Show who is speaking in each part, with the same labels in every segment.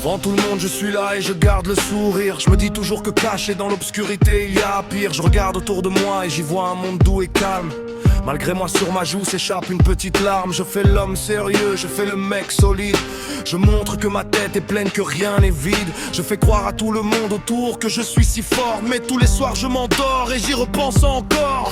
Speaker 1: Devant tout le monde je suis là et je garde le sourire. Je me dis toujours que caché dans l'obscurité il y a pire. Je regarde autour de moi et j'y vois un monde doux et calme. Malgré moi sur ma joue s'échappe une petite larme. Je fais l'homme sérieux, je fais le mec solide. Je montre que ma tête est pleine, que rien n'est vide. Je fais croire à tout le monde autour que je suis si fort. Mais tous les soirs je m'endors et j'y repense encore.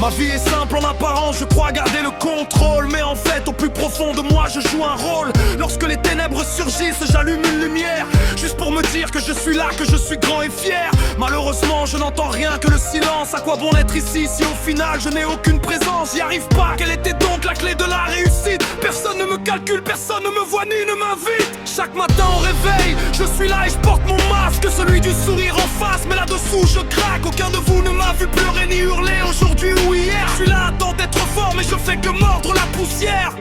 Speaker 1: Ma vie est simple en apparence, je crois garder le contrôle. Mais en fait au plus profond de moi je joue un rôle. Lorsque les ténèbres surgissent j'allume une lumière, juste pour me dire que je suis là, que je suis grand et fier. Malheureusement je n'entends rien que le silence. À quoi bon être ici si au final je n'ai aucune présence? J'y arrive pas, quelle était donc la clé de la réussite? Personne ne me calcule, personne ne me voit ni ne m'invite. Chaque matin au réveil, je suis là et je porte mon masque, celui du sourire en face, mais là-dessous je craque. Aucun de vous ne m'a vu pleurer ni hurler aujourd'hui ou hier. Je suis là à temps d'être fort mais je fais que mordre la poussière.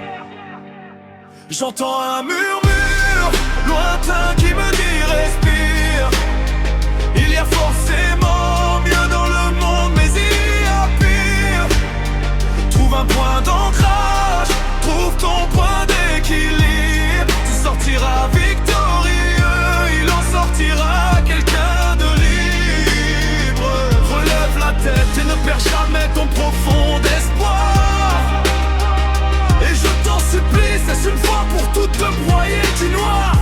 Speaker 1: J'entends un murmure lointain qui me dit respire. Il y a forcément mieux dans le monde mais il y a pire. Trouve un point d'ancrage, trouve ton point d'équilibre. Tu sortiras victorieux, il en sortira quelqu'un de libre. Relève la tête et ne perds jamais ton profond espoir. Et je t'en supplie, cesse une fois pour toutes de broyer du noir.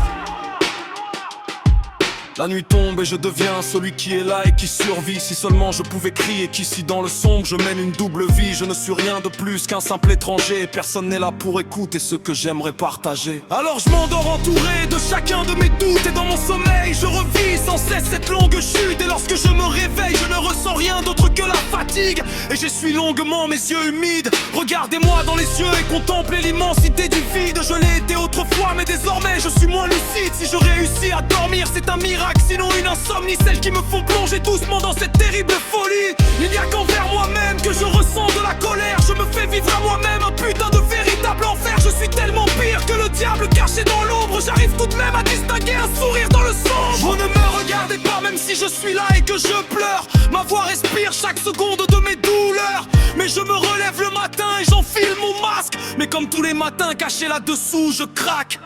Speaker 1: La nuit tombe et je deviens celui qui est là et qui survit. Si seulement je pouvais crier qu'ici dans le sombre je mène une double vie. Je ne suis rien de plus qu'un simple étranger et personne n'est là pour écouter ce que j'aimerais partager. Alors je m'endors entouré de chacun de mes doutes. Et dans mon sommeil je revis sans cesse cette longue chute. Et lorsque je me réveille je ne ressens rien d'autre que la fatigue. Et j'essuie longuement mes yeux humides. Regardez-moi dans les yeux et contemplez l'immensité du vide. Je l'ai été autrefois mais désormais je suis moins lucide. Si je réussis à dormir c'est un miracle, sinon une insomnie, celles qui me font plonger doucement dans cette terrible folie. Il n'y a qu'envers moi-même que je ressens de la colère. Je me fais vivre à moi-même un putain de véritable enfer. Je suis tellement pire que le diable caché dans l'ombre. J'arrive tout de même à distinguer un sourire dans le sombre. Vous ne me regardez pas même si je suis là et que je pleure. Ma voix respire chaque seconde de mes douleurs. Mais je me relève le matin et j'enfile mon masque. Mais comme tous les matins caché là-dessous je craque.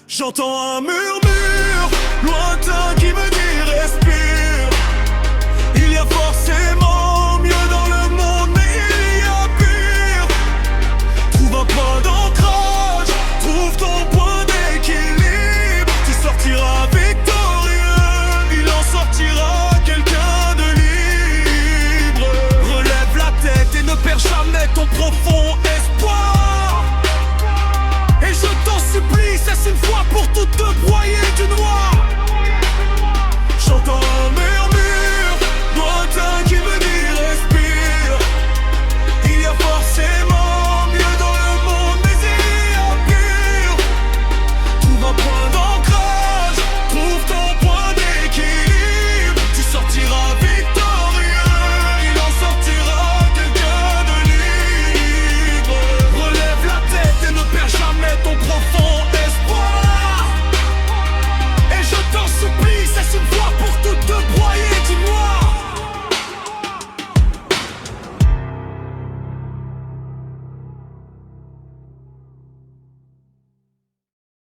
Speaker 1: J'entends un murmure lointain qui me dit